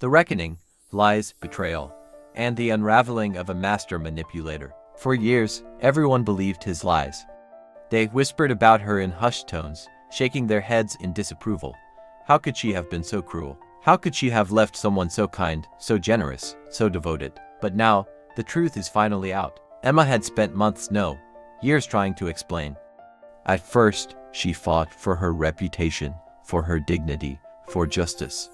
The Reckoning, Lies, Betrayal, and the Unraveling of a Master Manipulator. For years, everyone believed his lies. They whispered about her in hushed tones, shaking their heads in disapproval. How could she have been so cruel? How could she have left someone so kind, so generous, so devoted? But now, the truth is finally out. Emma had spent months, no, years trying to explain. At first, she fought for her reputation, for her dignity, for justice.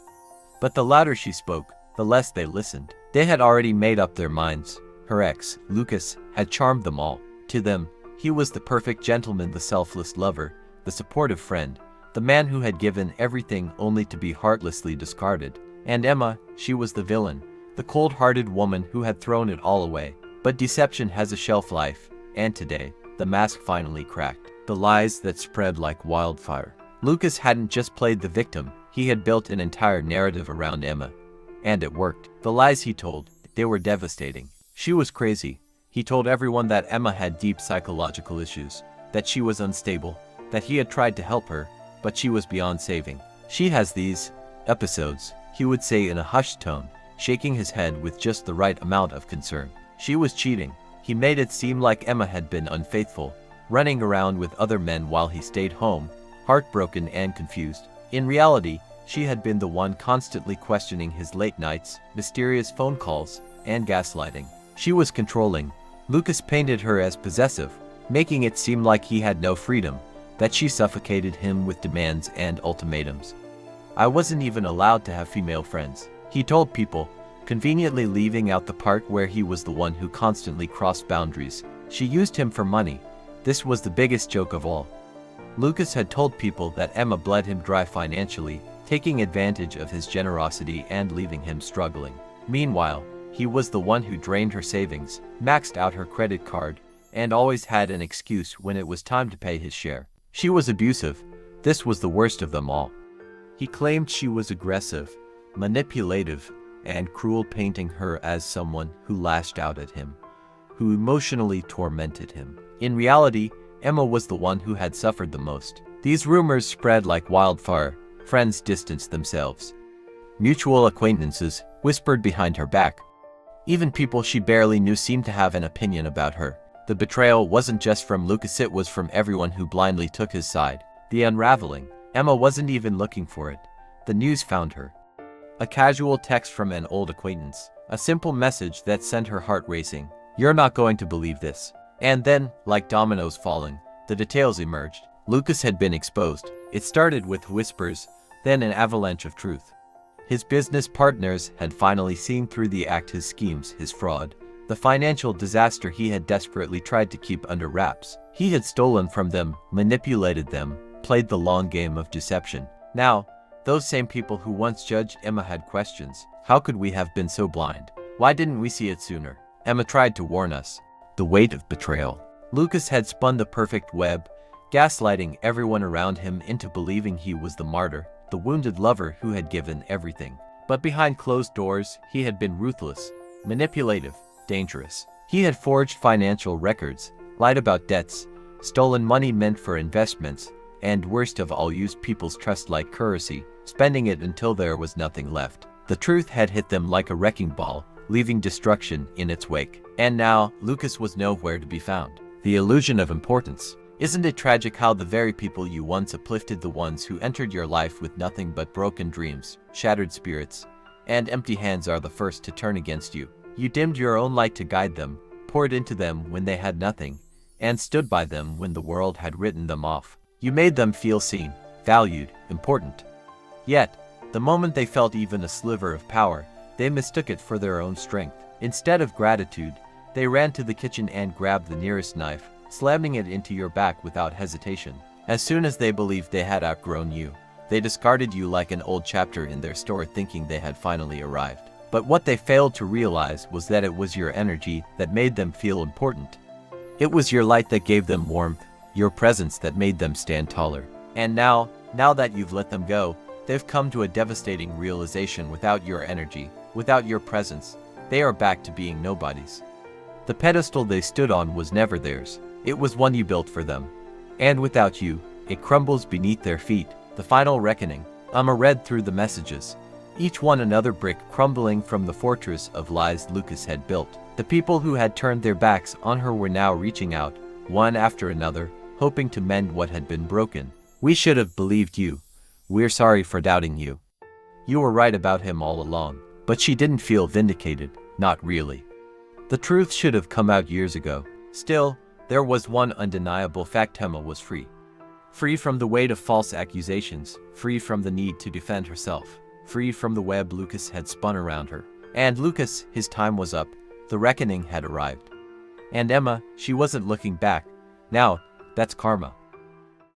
But the louder she spoke, the less they listened. They had already made up their minds. Her ex, Lucas, had charmed them all. To them, he was the perfect gentleman, the selfless lover, the supportive friend, the man who had given everything only to be heartlessly discarded. And Emma, she was the villain, the cold-hearted woman who had thrown it all away. But deception has a shelf life, and today, the mask finally cracked. The lies that spread like wildfire. Lucas hadn't just played the victim, he had built an entire narrative around Emma. And it worked. The lies he told, they were devastating. She was crazy. He told everyone that Emma had deep psychological issues, that she was unstable, that he had tried to help her, but she was beyond saving. She has these episodes, he would say in a hushed tone, shaking his head with just the right amount of concern. She was cheating. He made it seem like Emma had been unfaithful, running around with other men while he stayed home, heartbroken and confused. In reality, she had been the one constantly questioning his late nights, mysterious phone calls, and gaslighting. She was controlling. Lucas painted her as possessive, making it seem like he had no freedom, that she suffocated him with demands and ultimatums. I wasn't even allowed to have female friends, he told people, conveniently leaving out the part where he was the one who constantly crossed boundaries. She used him for money. This was the biggest joke of all. Lucas had told people that Emma bled him dry financially, taking advantage of his generosity and leaving him struggling. Meanwhile, he was the one who drained her savings, maxed out her credit card, and always had an excuse when it was time to pay his share. She was abusive. This was the worst of them all. He claimed she was aggressive, manipulative, and cruel, painting her as someone who lashed out at him, who emotionally tormented him. In reality, Emma was the one who had suffered the most. These rumors spread like wildfire. Friends distanced themselves. Mutual acquaintances whispered behind her back. Even people she barely knew seemed to have an opinion about her. The betrayal wasn't just from Lucas, it was from everyone who blindly took his side. The unraveling. Emma wasn't even looking for it. The news found her. A casual text from an old acquaintance. A simple message that sent her heart racing. "You're not going to believe this." And then, like dominoes falling, the details emerged. Lucas had been exposed. It started with whispers, then an avalanche of truth. His business partners had finally seen through the act, his schemes, his fraud, the financial disaster he had desperately tried to keep under wraps. He had stolen from them, manipulated them, played the long game of deception. Now, those same people who once judged Emma had questions. How could we have been so blind? Why didn't we see it sooner? Emma tried to warn us. The weight of betrayal. Lucas had spun the perfect web, gaslighting everyone around him into believing he was the martyr, the wounded lover who had given everything. But behind closed doors, he had been ruthless, manipulative, dangerous. He had forged financial records, lied about debts, stolen money meant for investments, and worst of all, used people's trust like currency, spending it until there was nothing left. The truth had hit them like a wrecking ball, leaving destruction in its wake. And now, Lucas was nowhere to be found. The illusion of importance. Isn't it tragic how the very people you once uplifted, the ones who entered your life with nothing but broken dreams, shattered spirits, and empty hands, are the first to turn against you? You dimmed your own light to guide them, poured into them when they had nothing, and stood by them when the world had written them off. You made them feel seen, valued, important. Yet, the moment they felt even a sliver of power, they mistook it for their own strength. Instead of gratitude, they ran to the kitchen and grabbed the nearest knife, slamming it into your back without hesitation. As soon as they believed they had outgrown you, they discarded you like an old chapter in their store, thinking they had finally arrived. But what they failed to realize was that it was your energy that made them feel important. It was your light that gave them warmth, your presence that made them stand taller. And now that you've let them go, they've come to a devastating realization: without your energy, without your presence, they are back to being nobodies. The pedestal they stood on was never theirs. It was one you built for them. And without you, it crumbles beneath their feet. The final reckoning. Emma read through the messages. each one another brick crumbling from the fortress of lies Lucas had built. The people who had turned their backs on her were now reaching out, one after another, hoping to mend what had been broken. "We should have believed you. We're sorry for doubting you. You were right about him all along." But she didn't feel vindicated, not really. The truth should have come out years ago. Still, there was one undeniable fact: Emma was free. Free from the weight of false accusations, free from the need to defend herself, free from the web Lucas had spun around her. And Lucas, his time was up, the reckoning had arrived. And Emma, she wasn't looking back. Now, that's karma.